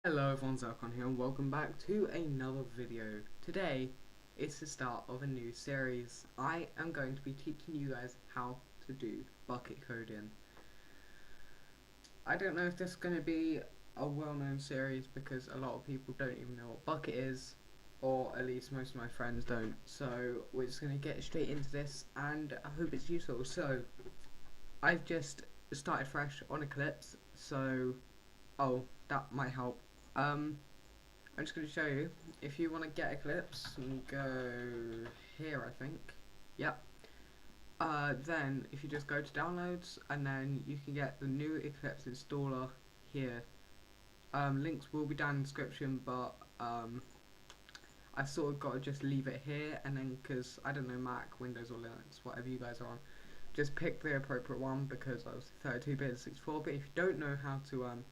Hello everyone, Zircon here and welcome back to another video. Today is the start of a new series. I am going to be teaching you guys how to do bucket coding. I don't know if this is going to be a well-known series because a lot of people don't even know what bucket is, or at least most of my friends don't. So we're just going to get straight into this and I hope it's useful. So I've just started fresh on Eclipse, so that might help. I'm just going to show you. If you want to get Eclipse, go here, I think. Yep. Then if you just go to downloads, and then you can get the new Eclipse installer here. Links will be down in the description, but I sort of got to just leave it here, and then because I don't know Mac, Windows, or Linux, whatever you guys are on, just pick the appropriate one because I was 32-bit and 64-bit. If you don't know how to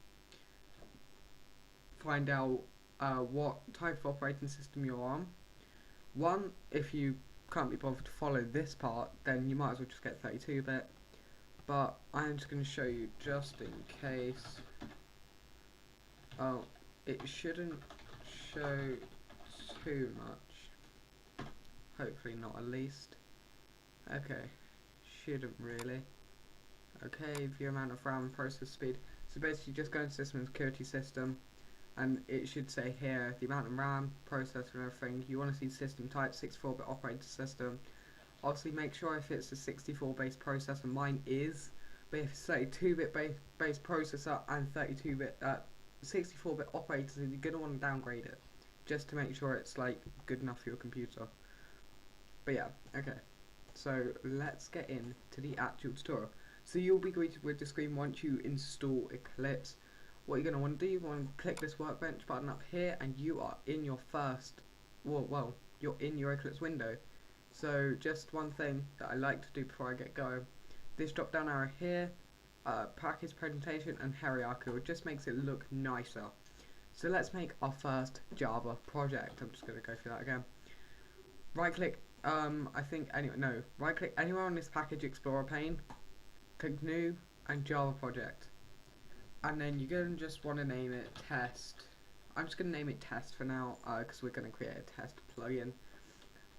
find out what type of operating system you're on. One, if you can't be bothered to follow this part, then you might as well just get 32-bit. But I'm just going to show you just in case. Oh, it shouldn't show too much. Hopefully not, at least. Okay, shouldn't really. Okay, view amount of RAM and process speed. So basically just go into system and security system, and it should say here the amount of RAM, processor and everything. You want to see system type, 64-bit operating system. Obviously make sure if it's a 64-base processor, mine is, but if it's 32-bit base processor and 32-bit 64-bit operating system, you're going to want to downgrade it just to make sure it's like good enough for your computer. But yeah, okay, so let's get into the actual tutorial. So you'll be greeted with the screen once you install Eclipse. What you're going to want to do, you want to click this workbench button up here, and you are in your first, you're in your Eclipse window. So just one thing that I like to do before I get going, this drop down arrow here, package presentation and hierarchy, it just makes it look nicer. So let's make our first Java project. I'm just going to go through that again. Right click, right click anywhere on this package explorer pane, click new and Java project. And then you're going to just want to name it test. I'm just going to name it test for now because we're going to create a test plugin.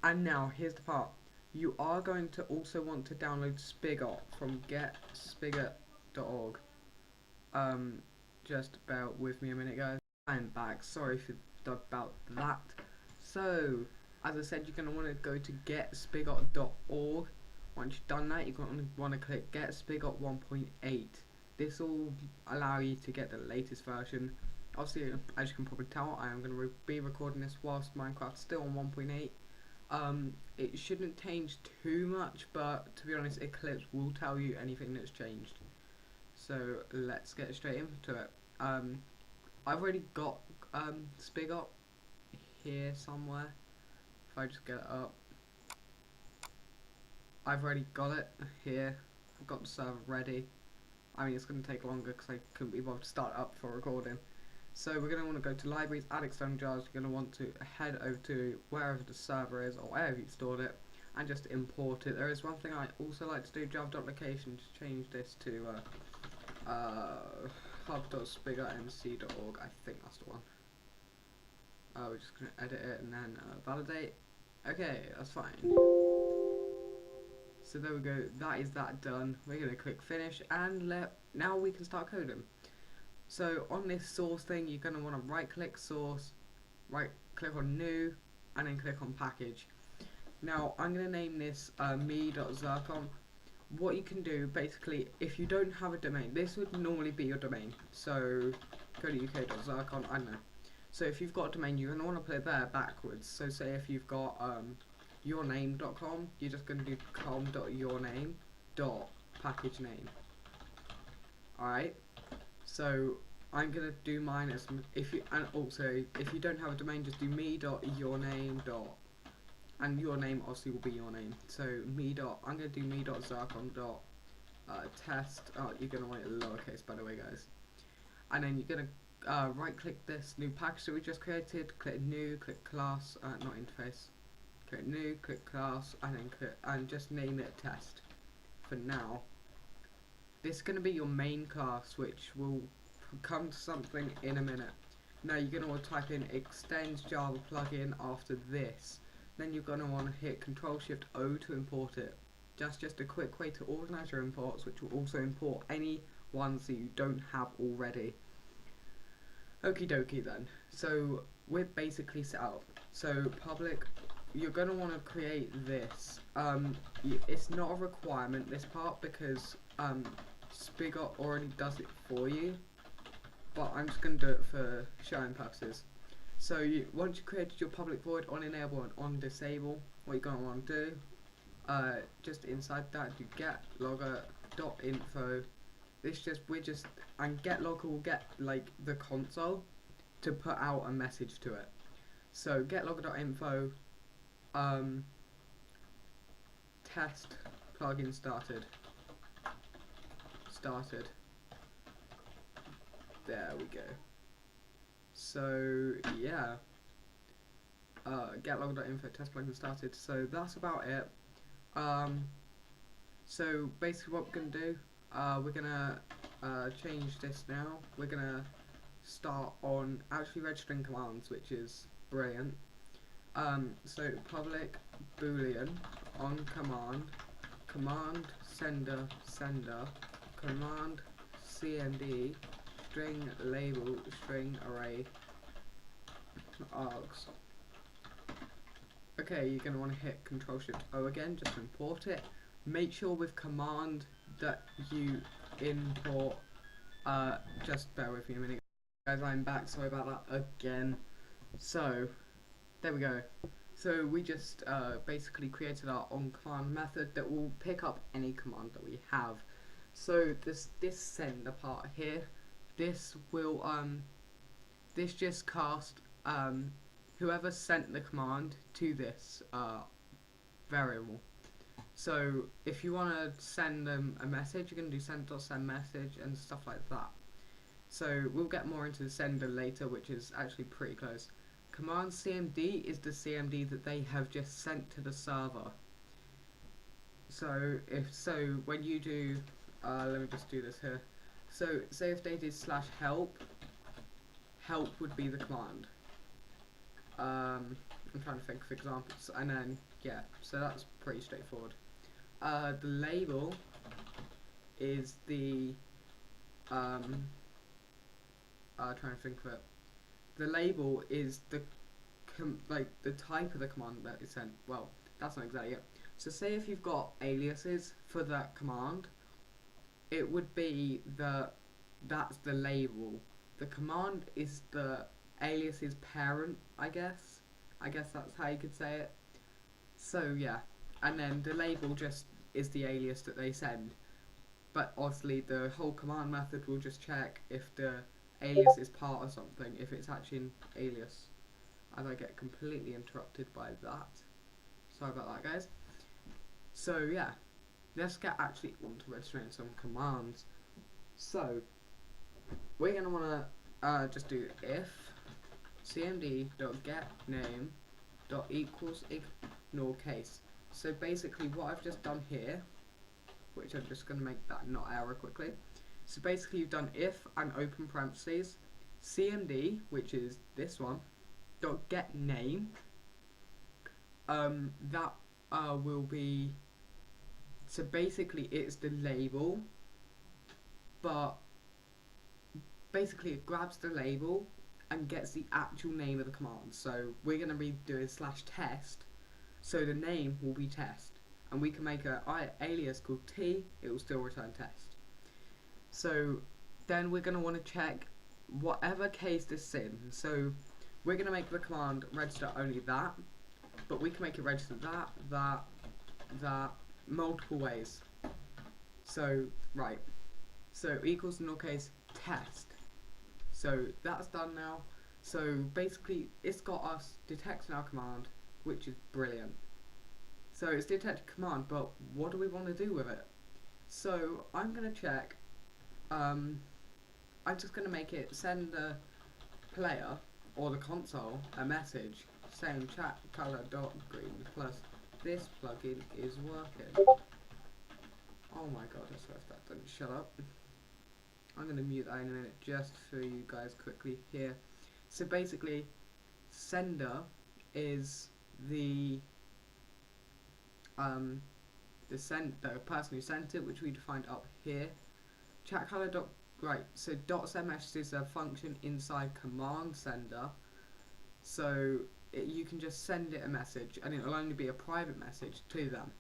And now here's the part. You are going to also want to download Spigot from getspigot.org. Just bear with me a minute, guys. I'm back. Sorry about that. So, as I said, you're going to want to go to getspigot.org. Once you've done that, you're going to want to click Get Spigot 1.8. This will allow you to get the latest version. Obviously, as you can probably tell, I am going to be recording this whilst Minecraft's still on 1.8. It shouldn't change too much, but to be honest, Eclipse will tell you anything that's changed. So let's get straight into it. I've already got Spigot here somewhere. If I just get it up, I've already got it here. I've got the server ready. I mean, it's going to take longer because I couldn't be bothered to start it up for recording. So we're going to want to go to libraries, add external jars. You're going to want to head over to wherever the server is or wherever you stored it and just import it. There is one thing I also like to do, java.location, just change this to hub.spigotmc.org. I think that's the one. We're just going to edit it and then validate. Okay, that's fine. So there we go, that is that done. We're going to click finish and now we can start coding. So on this source thing, you're going to want to right click source, right click on new, and then click on package. Now I'm going to name this me.zircon. What you can do, basically, if you don't have a domain, this would normally be your domain. So go to uk.zircon, I don't know. So if you've got a domain, you're going to want to put it there backwards. So say if you've got yourname.com, you're just going to do com.yourname.package name. Alright, so I'm going to do mine as, and also if you don't have a domain, just do me.yourname. And your name obviously will be your name. So I'm going to do me.zircon.test. Oh, you're going to want it lowercase, by the way, guys. And then you're going to right click this new package that we just created, click new, click class, not interface. Click new, click class, and then just name it test. For now, this is going to be your main class, which will come to something in a minute. Now you're going to want to type in extends Java plugin after this. Then you're going to want to hit Control-Shift-O to import it. That's just a quick way to organize your imports, which will also import any ones that you don't have already. Okie dokie then. So we're basically set up. So public, you're going to want to create this. It's not a requirement, this part, because Spigot already does it for you. But I'm just going to do it for showing purposes. So once you created your public void on enable and on disable, what you're going to want to do, just inside that, do get logger.info. And get logger will get like the console to put out a message to it. So get logger.info, test plugin started. There we go. So yeah, get logger.info, test plugin started. So that's about it. So basically what we're gonna do, we're gonna change this now. We're gonna start on actually registering commands, which is brilliant. So public boolean on command sender, command cmd, string label, string array, args. Okay, you're going to want to hit Control-Shift-O again just to import it. Make sure with command that you import, just bear with me a minute guys, I'm back, sorry about that again. So, there we go. So we just basically created our onCommand method that will pick up any command that we have. So this sender part here, this will this just cast whoever sent the command to this variable. So if you want to send them a message, you're going to do send.sendMessage and stuff like that. So we'll get more into the sender later, which is actually pretty close. Command CMD is the CMD that they have just sent to the server. So when you do, let me just do this here. So say if they did /help, help would be the command. I'm trying to think of examples, and then yeah, so that's pretty straightforward. The label is the trying to think of it. The label is the the type of the command that is sent. Well, that's not exactly it. So say if you've got aliases for that command, it would be that's the label. The command is the alias's parent, I guess. I guess that's how you could say it. So yeah, and then the label just is the alias that they send. But obviously the whole command method will just check if the alias is part of something, if it's actually an alias. And I get completely interrupted by that. Sorry about that, guys. So yeah, let's get actually onto registering some commands. So we're gonna wanna just do if cmd.getName.equals ignore case. So basically what I've just done here, which I'm just gonna make that not error quickly. So basically you've done if and open parentheses, cmd, which is this one, dot get name, that will be, so basically it's the label, but basically it grabs the label and gets the actual name of the command. So we're going to be doing /test, so the name will be test, and we can make an alias called t, it will still return test. So then we're going to want to check whatever case this is in. So we're going to make the command register only that, but we can make it register that, multiple ways. So, right, so equals in our case test. So that's done now. So basically it's got us detecting our command, which is brilliant. So it's detected command, but what do we want to do with it? So I'm going to check, I'm just going to make it send the player or the console a message saying chat color.green plus this plugin is working. Oh my god, I swear if that doesn't shut up. I'm going to mute that in a minute just for you guys quickly here. So basically, sender is the the person who sent it, which we defined up here. Chat color dot right. So .send message is a function inside command sender. So you can just send it a message, and it'll only be a private message to them.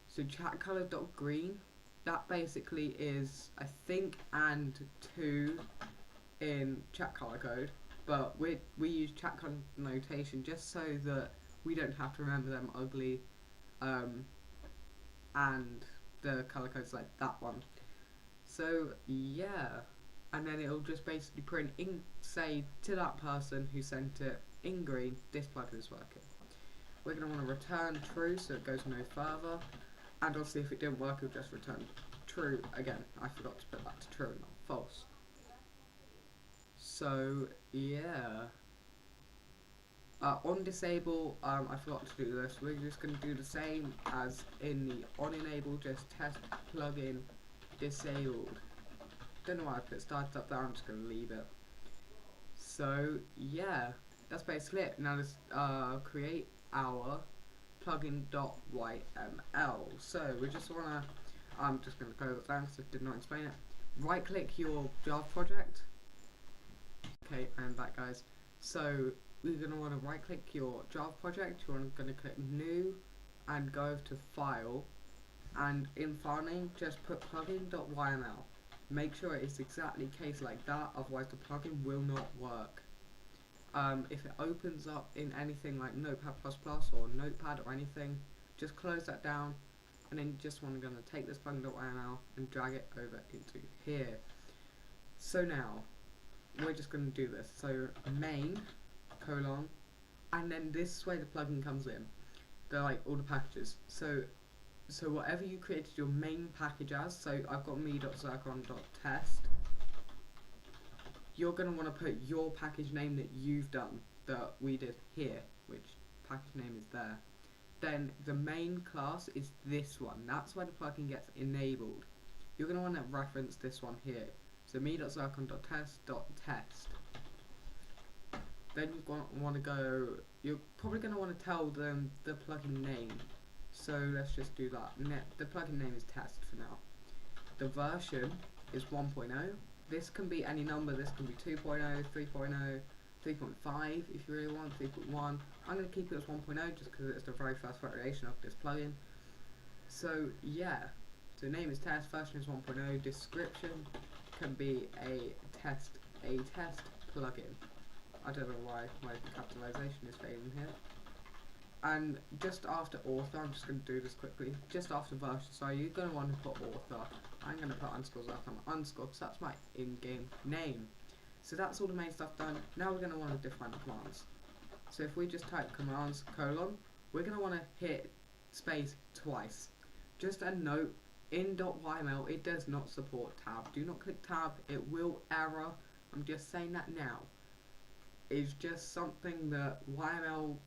So chat color dot green, that basically is, I think, and 2 in chat color code, but we use chat color notation just so that we don't have to remember them ugly, and the color code's like that one. So yeah, and then it'll just basically print in, say, to that person who sent it in green, this plugin is working. We're going to want to return true so it goes no further, and obviously if it didn't work it'll just return true again. I forgot to put that to true and not false. So yeah, on disable, I forgot to do this. We're just going to do the same as in the on enable, just test plugin disabled. Don't know why I put started up there, I'm just going to leave it. So yeah, that's basically it. Now let's create our plugin.yml. So we just want to, I'm just going to close it down because I did not explain it. Right click your Java project. Okay, I'm back, guys. So we're going to want to right click your Java project. You're going to click new and go to file, and in file name just put plugin.yml. Make sure it's exactly case like that, otherwise the plugin will not work. If it opens up in anything like Notepad++ or Notepad or anything, just close that down, and then you just want to take this plugin.yml and drag it over into here. So now we're just going to do this. So main colon, and then this is where the plugin comes in. They're like all the packages. So whatever you created your main package as, so I've got me.zircon.test, you're going to want to put your package name that you've done, that we did here, which package name is there. Then the main class is this one, that's where the plugin gets enabled. You're going to want to reference this one here, so me.zircon.test.test. Then you're going to want to go, you're probably going to want to tell them the plugin name. So let's just do that. The plugin name is test for now. The version is 1.0. This can be any number. This can be 2.0, 3.0, 3.5 if you really want, 3.1. I'm going to keep it as 1.0 just because it's the very first variation of this plugin. So yeah, so name is test, version is 1.0. Description can be a test plugin. I don't know why my capitalization is failing here. And just after author, I'm just going to do this quickly, just after version, so you're going to want to put author. I'm going to put underscores after my underscore because that's my in-game name. So that's all the main stuff done. Now we're going to want to define the commands. So if we just type commands colon, we're going to want to hit space twice. Just a note, in .yml it does not support tab. Do not click tab, it will error. I'm just saying that now. It's just something that YML,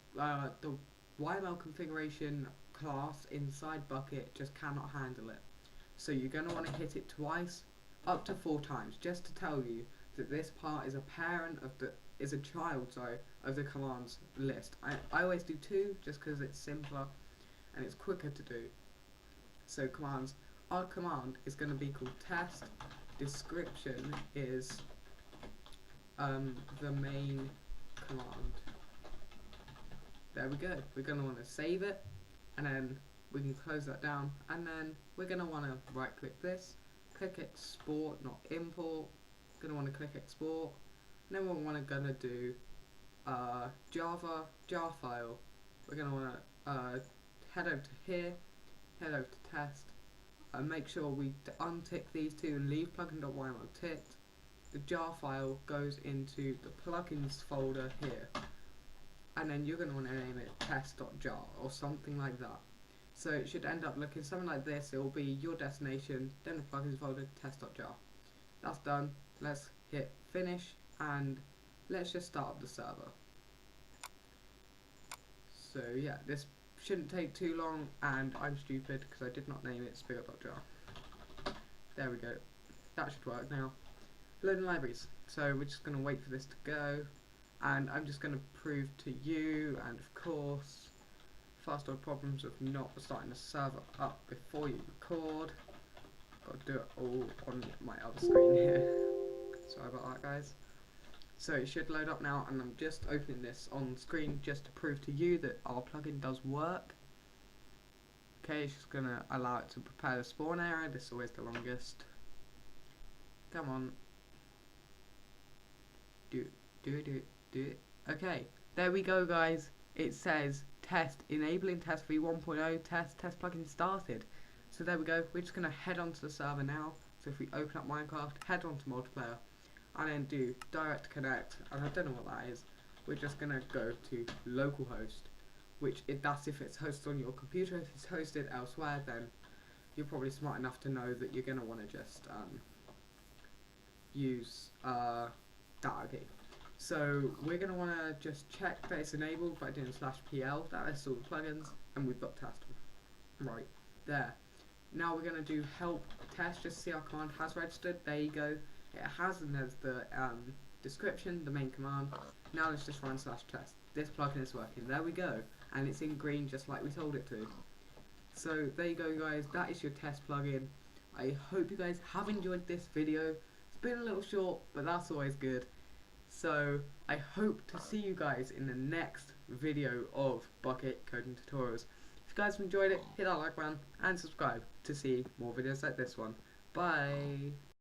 the YML configuration class inside Bukkit just cannot handle it. So you're going to want to hit it twice, up to 4 times, just to tell you that this part is a parent of the, is a child, sorry, of the commands list. I always do 2 just because it's simpler and it's quicker to do. So commands, our command is going to be called test, description is the main command. There we go. We're going to want to save it, and then we can close that down, and then we're going to want to right click this, click export, not import. Going to want to click export, and then we're going to do Java jar file. We're going to want to head over to here, head over to test, and make sure we untick these 2 and leave plugin.yml ticked. The jar file goes into the plugins folder here, and then you're going to want to name it test.jar or something like that. So it should end up looking something like this. It will be your destination, then the plugins folder, test.jar. That's done. Let's hit finish, and let's just start up the server. So yeah, this shouldn't take too long, and I'm stupid because I did not name it spigot.jar. There we go. That should work now. Loading libraries. So we're just going to wait for this to go. and I'm just going to prove to you, and of course, fast order problems of not starting the server up before you record. Got to do it all on my other screen here. Sorry about that, guys. So it should load up now, and I'm just opening this on screen just to prove to you that our plugin does work. Okay, it's just going to allow it to prepare the spawn area. This is always the longest. Come on. Do it. Okay, there we go, guys. It says test, enabling test v1.0, test plugin started. So there we go. We're just going to head onto the server now. So if we open up Minecraft, head on to multiplayer, and then do direct connect, and I don't know what that is. We're just going to go to localhost, which that's if it's hosted on your computer. If it's hosted elsewhere, then you're probably smart enough to know that you're going to want to just use data key. So we're going to want to just check that it's enabled by doing /pl, that lists all the plugins, and we've got test right there. Now we're going to do help test, just see our command has registered. There you go, it has, and there's the description, the main command. Now let's just run /test. This plugin is working, there we go, and it's in green just like we told it to. So there you go, guys, that is your test plugin. I hope you guys have enjoyed this video. It's been a little short, but that's always good. So I hope to see you guys in the next video of Bukkit Coding Tutorials. If you guys have enjoyed it, hit that like button and subscribe to see more videos like this one. Bye!